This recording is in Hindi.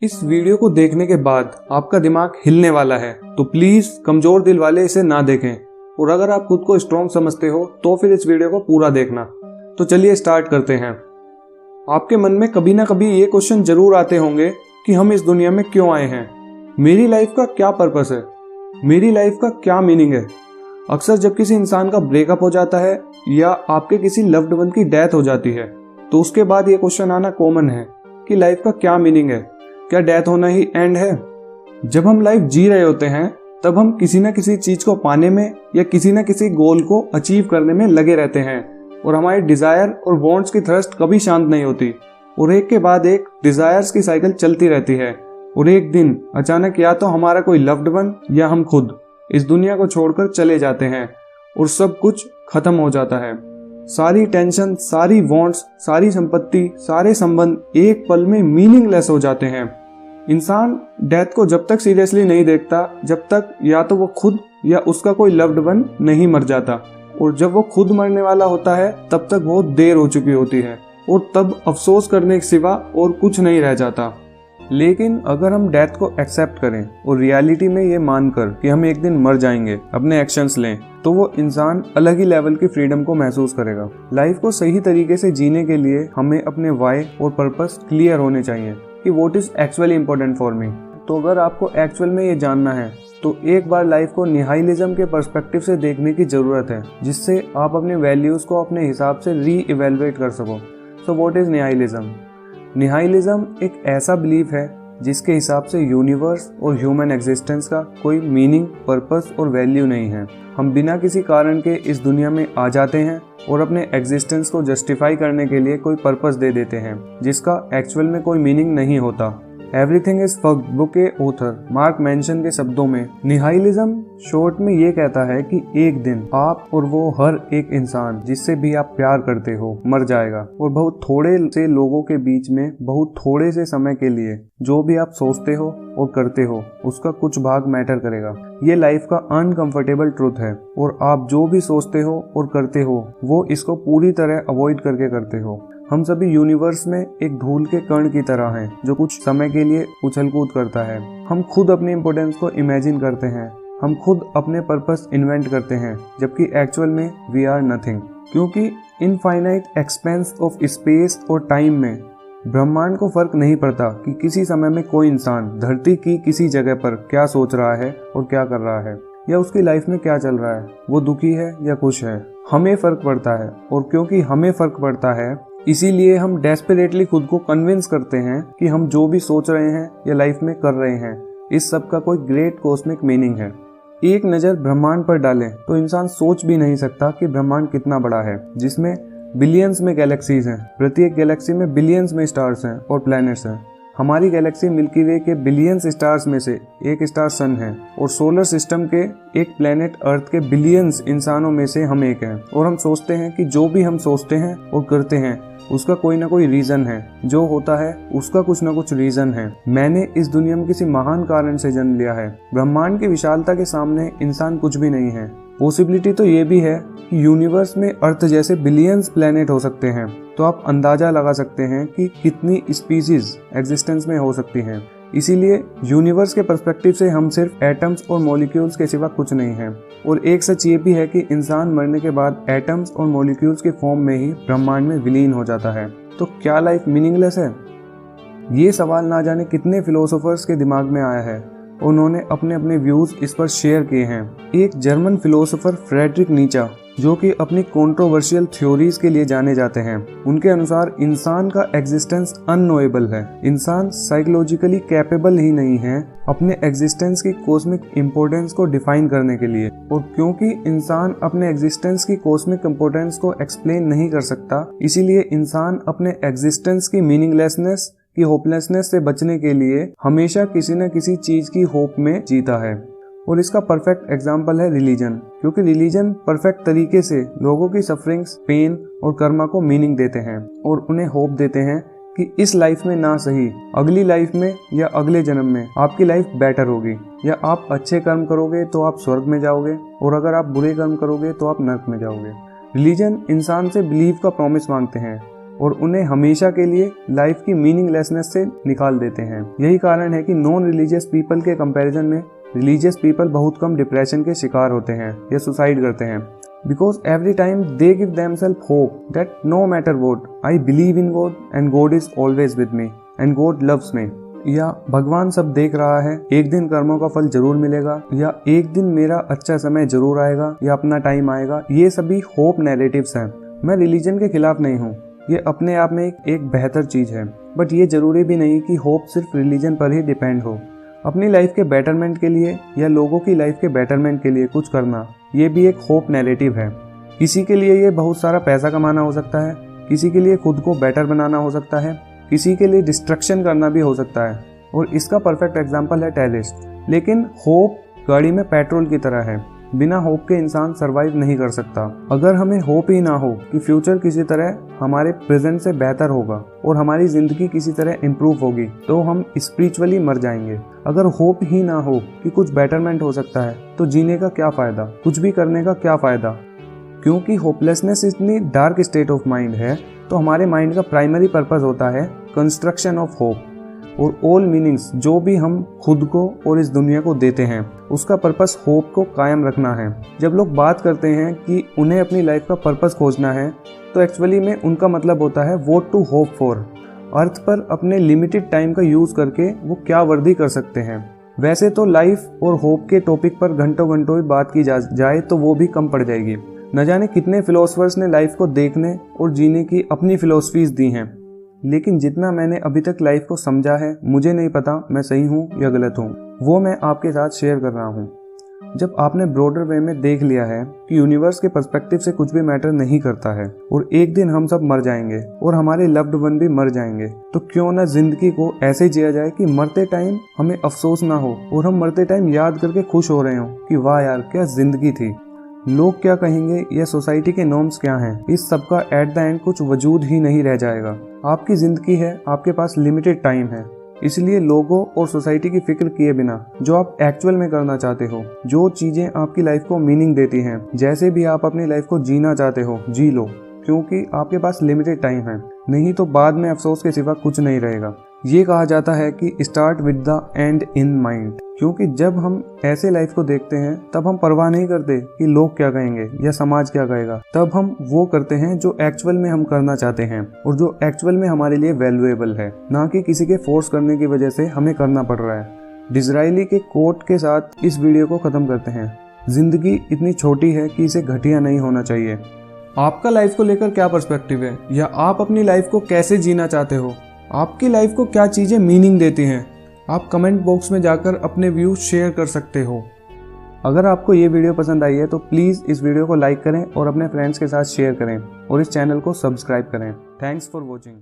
इस वीडियो को देखने के बाद आपका दिमाग हिलने वाला है, तो प्लीज कमजोर दिल वाले इसे ना देखें। और अगर आप खुद को स्ट्रॉन्ग समझते हो तो फिर इस वीडियो को पूरा देखना। तो चलिए स्टार्ट करते हैं। आपके मन में कभी ना कभी ये क्वेश्चन जरूर आते होंगे कि हम इस दुनिया में क्यों आए हैं, मेरी लाइफ का क्या पर्पस है, मेरी लाइफ का क्या मीनिंग है। अक्सर जब किसी इंसान का ब्रेकअप हो जाता है या आपके किसी लव्ड वन की डेथ हो जाती है तो उसके बाद ये क्वेश्चन आना कॉमन है कि लाइफ का क्या मीनिंग है, क्या डेथ होना ही एंड है। जब हम लाइफ जी रहे होते हैं तब हम किसी न किसी चीज को पाने में या किसी न किसी गोल को अचीव करने में लगे रहते हैं और हमारे डिजायर और वांट्स की थ्रस्ट कभी शांत नहीं होती और एक के बाद एक डिजायर्स की साइकिल चलती रहती है। और एक दिन अचानक या तो हमारा कोई लव्ड वन या हम खुद इस दुनिया को छोड़कर चले जाते हैं और सब कुछ खत्म हो जाता है। सारी टेंशन, सारी वांट्स, सारी संपत्ति, सारे संबंध एक पल में मीनिंगलेस हो जाते हैं। इंसान डेथ को जब तक सीरियसली नहीं देखता जब तक या तो वो खुद या उसका कोई लव्ड वन नहीं मर जाता, और जब वो खुद मरने वाला होता है तब तक बहुत देर हो चुकी होती है और तब अफसोस करने के सिवा और कुछ नहीं रह जाता। लेकिन अगर हम डेथ को एक्सेप्ट करें और रियलिटी में ये मानकर कि हम एक दिन मर जाएंगे अपने एक्शंस लें, तो वो इंसान अलग ही लेवल की फ्रीडम को महसूस करेगा। लाइफ को सही तरीके से जीने के लिए हमें अपने वाई और पर्पस क्लियर होने चाहिए कि what is actually important for me. तो अगर आपको एक्चुअल में ये जानना है तो एक बार लाइफ को निहाइलिज्म के पर्सपेक्टिव से देखने की जरूरत है, जिससे आप अपने वैल्यूज को अपने हिसाब से री इवेलुएट कर सको। So what is निहाइलिज्म? निहाइलिज्म एक ऐसा बिलीफ है जिसके हिसाब से यूनिवर्स और ह्यूमन एग्जिस्टेंस का कोई मीनिंग, पर्पस और वैल्यू नहीं है। हम बिना किसी कारण के इस दुनिया में आ जाते हैं और अपने एग्जिस्टेंस को जस्टिफाई करने के लिए कोई पर्पस दे देते हैं जिसका एक्चुअल में कोई मीनिंग नहीं होता। एवरीथिंग इज फक्ड बुक के ऑथर मार्क मैंशन के शब्दों में निहाइलिज्म शॉर्ट में ये कहता है कि एक दिन आप और वो हर एक इंसान जिससे भी आप प्यार करते हो मर जाएगा और बहुत थोड़े से लोगों के बीच में बहुत थोड़े से समय के लिए जो भी आप सोचते हो और करते हो उसका कुछ भाग मैटर करेगा। ये लाइफ का अनकंफर्टेबल ट्रूथ है और आप जो भी सोचते हो और करते हो वो इसको पूरी तरह अवॉइड करके करते हो। हम सभी यूनिवर्स में एक धूल के कण की तरह हैं जो कुछ समय के लिए उछल कूद करता है। हम खुद अपनी इम्पोर्टेंस को इमेजिन करते हैं, हम खुद अपने पर्पस इन्वेंट करते हैं, जबकि एक्चुअल में वी आर नथिंग। क्योंकि इनफाइनाइट एक्सपेंस ऑफ स्पेस और टाइम में ब्रह्मांड को फर्क नहीं पड़ता कि किसी समय में कोई इंसान धरती की किसी जगह पर क्या सोच रहा है और क्या कर रहा है, या उसकी लाइफ में क्या चल रहा है, वो दुखी है या खुश है। हमें फर्क पड़ता है और क्योंकि हमें फर्क पड़ता है इसीलिए हम डेस्परेटली खुद को कन्विंस करते हैं कि हम जो भी सोच रहे हैं या लाइफ में कर रहे हैं इस सब का कोई ग्रेट कॉस्मिक मीनिंग है। एक नज़र ब्रह्मांड पर डालें तो इंसान सोच भी नहीं सकता कि ब्रह्मांड कितना बड़ा है, जिसमें बिलियंस में गैलेक्सीज हैं। प्रत्येक गैलेक्सी में बिलियंस में स्टार्स हैं और प्लैनेट्स हैं। हमारी गैलेक्सी मिल्की वे के बिलियंस स्टार्स में से एक स्टार सन है और सोलर सिस्टम के एक प्लेनेट अर्थ के बिलियंस इंसानों में से हम एक हैं। और हम सोचते हैं कि जो भी हम सोचते हैं और करते हैं उसका कोई ना कोई रीजन है, जो होता है उसका कुछ ना कुछ रीजन है। मैंने इस दुनिया में किसी महान कारण से जन्म लिया है। ब्रह्मांड की विशालता के सामने इंसान कुछ भी नहीं है। पॉसिबिलिटी तो ये भी है कि यूनिवर्स में अर्थ जैसे बिलियंस प्लेनेट हो सकते हैं, तो आप अंदाजा लगा सकते हैं कि कितनी स्पीसीज एग्जिस्टेंस में हो सकती हैं। इसीलिए यूनिवर्स के पर्सपेक्टिव से हम सिर्फ एटम्स और मॉलिक्यूल्स के सिवा कुछ नहीं हैं। और एक सच ये भी है कि इंसान मरने के बाद एटम्स और मॉलिक्यूल्स के फॉर्म में ही ब्रह्मांड में विलीन हो जाता है। तो क्या लाइफ मीनिंगलेस है? ये सवाल ना जाने कितने फिलोसोफर्स के दिमाग में आया है। उन्होंने अपने अपने व्यूज इस पर शेयर किए हैं। एक जर्मन फिलोसोफर फ्रेडरिक नीचा, जो कि अपनी कंट्रोवर्शियल थ्योरीज के लिए जाने जाते हैं, उनके अनुसार इंसान का एग्जिस्टेंस अननोएबल है। इंसान साइकोलॉजिकली कैपेबल ही नहीं है अपने एग्जिस्टेंस की कॉस्मिक इंपॉर्टेंस को डिफाइन करने के लिए। और क्योंकि इंसान अपने एग्जिस्टेंस की कॉस्मिक इंपॉर्टेंस को एक्सप्लेन नहीं कर सकता, इसीलिए इंसान अपने एग्जिस्टेंस की मीनिंगलेसनेस की होपलेसनेस से बचने के लिए हमेशा किसी न किसी चीज की होप में जीता है। और इसका परफेक्ट एग्जाम्पल है रिलीजन, क्योंकि रिलीजन परफेक्ट तरीके से लोगों की सफरिंग्स, पेन और कर्मा को मीनिंग देते हैं और उन्हें होप देते हैं कि इस लाइफ में ना सही अगली लाइफ में या अगले जन्म में आपकी लाइफ बेटर होगी, या आप अच्छे कर्म करोगे तो आप स्वर्ग में जाओगे और अगर आप बुरे कर्म करोगे तो आप नर्क में जाओगे। रिलीजन इंसान से बिलीव का प्रॉमिस मांगते हैं और उन्हें हमेशा के लिए लाइफ की मीनिंगलेसनेस से निकाल देते हैं। यही कारण है कि नॉन रिलीजियस पीपल के कंपैरिजन में रिलीजियस पीपल बहुत कम डिप्रेशन के शिकार होते हैं या सुसाइड करते हैं। Because every time they give themselves hope that no matter what I believe in God and God is always with me and God loves me, या भगवान सब देख रहा है, एक दिन कर्मों का फल जरूर मिलेगा, या एक दिन मेरा अच्छा समय जरूर आएगा, या अपना टाइम आएगा। ये सभी होप नैरेटिव्स हैं। मैं रिलीजन के खिलाफ नहीं हूँ, ये अपने आप में एक बेहतर चीज है, बट ये जरूरी भी नहीं कि होप सिर्फ रिलीजन पर ही डिपेंड हो। अपनी लाइफ के बेटरमेंट के लिए या लोगों की लाइफ के बेटरमेंट के लिए कुछ करना, ये भी एक होप नैरेटिव है। किसी के लिए ये बहुत सारा पैसा कमाना हो सकता है, किसी के लिए खुद को बेटर बनाना हो सकता है, किसी के लिए डिस्ट्रक्शन करना भी हो सकता है, और इसका परफेक्ट एग्जाम्पल है टेलिस्ट। लेकिन होप गाड़ी में पेट्रोल की तरह है, बिना होप के इंसान सरवाइव नहीं कर सकता। अगर हमें होप ही ना हो कि फ्यूचर किसी तरह हमारे प्रेजेंट से बेहतर होगा और हमारी जिंदगी किसी तरह इम्प्रूव होगी, तो हम स्पिरिचुअली मर जाएंगे। अगर होप ही ना हो कि कुछ बेटरमेंट हो सकता है, तो जीने का क्या फायदा, कुछ भी करने का क्या फायदा। क्योंकि होपलेसनेस इतनी डार्क स्टेट ऑफ माइंड है, तो हमारे माइंड का प्राइमरी पर्पस होता है कंस्ट्रक्शन ऑफ होप। और ऑल मीनिंग्स जो भी हम खुद को और इस दुनिया को देते हैं, उसका पर्पस होप को कायम रखना है। जब लोग बात करते हैं कि उन्हें अपनी लाइफ का पर्पस खोजना है, तो एक्चुअली में उनका मतलब होता है व्हाट टू होप फॉर। अर्थ पर अपने लिमिटेड टाइम का यूज करके वो क्या वर्दी कर सकते हैं। वैसे तो लाइफ और होप के टॉपिक पर घंटों घंटों भी बात की जाए तो वो भी कम पड़ जाएगी। न जाने कितने फिलोसफर्स ने लाइफ को देखने और जीने की अपनी फिलोसफीज दी हैं, लेकिन जितना मैंने अभी तक लाइफ को समझा है, मुझे नहीं पता मैं सही हूँ या गलत हूँ, वो मैं आपके साथ शेयर कर रहा हूँ। जब आपने ब्रॉडर वे में देख लिया है कि यूनिवर्स के पर्सपेक्टिव से कुछ भी मैटर नहीं करता है और एक दिन हम सब मर जाएंगे और हमारे लव्ड वन भी मर जाएंगे, तो क्यों ना जिंदगी को ऐसे जिया जाए कि मरते टाइम हमें अफसोस ना हो और हम मरते टाइम याद करके खुश हो रहे हो कि वाह यार क्या जिंदगी थी। लोग क्या कहेंगे या सोसाइटी के नॉर्म्स क्या हैं, इस सब का एट द एंड कुछ वजूद ही नहीं रह जाएगा। आपकी जिंदगी है, आपके पास लिमिटेड टाइम है, इसलिए लोगों और सोसाइटी की फिक्र किए बिना जो आप एक्चुअल में करना चाहते हो, जो चीजें आपकी लाइफ को मीनिंग देती हैं, जैसे भी आप अपनी लाइफ को जीना चाहते हो, जी लो, क्योंकि आपके पास लिमिटेड टाइम है। नहीं तो बाद में अफसोस के सिवा कुछ नहीं रहेगा। ये कहा जाता है कि start with the and in mind, क्योंकि जब हम ऐसे लाइफ को देखते हैं तब हम परवाह नहीं करते कि लोग क्या कहेंगे या समाज क्या कहेगा। तब हम वो करते हैं जो एक्चुअल में हम करना चाहते हैं और जो एक्चुअल में हमारे लिए वैल्यूएबल है, ना कि किसी के फोर्स करने की वजह से हमें करना पड़ रहा है। डिज़रायली के कोट के साथ इस वीडियो को खत्म करते हैं। जिंदगी इतनी छोटी है कि इसे घटिया नहीं होना चाहिए। आपका लाइफ को लेकर क्या पर्सपेक्टिव है, या आप अपनी लाइफ को कैसे जीना चाहते हो? आपकी लाइफ को क्या चीजें मीनिंग देती हैं? आप कमेंट बॉक्स में जाकर अपने व्यूज शेयर कर सकते हो। अगर आपको ये वीडियो पसंद आई है तो प्लीज इस वीडियो को लाइक करें और अपने फ्रेंड्स के साथ शेयर करें और इस चैनल को सब्सक्राइब करें। Thanks for watching.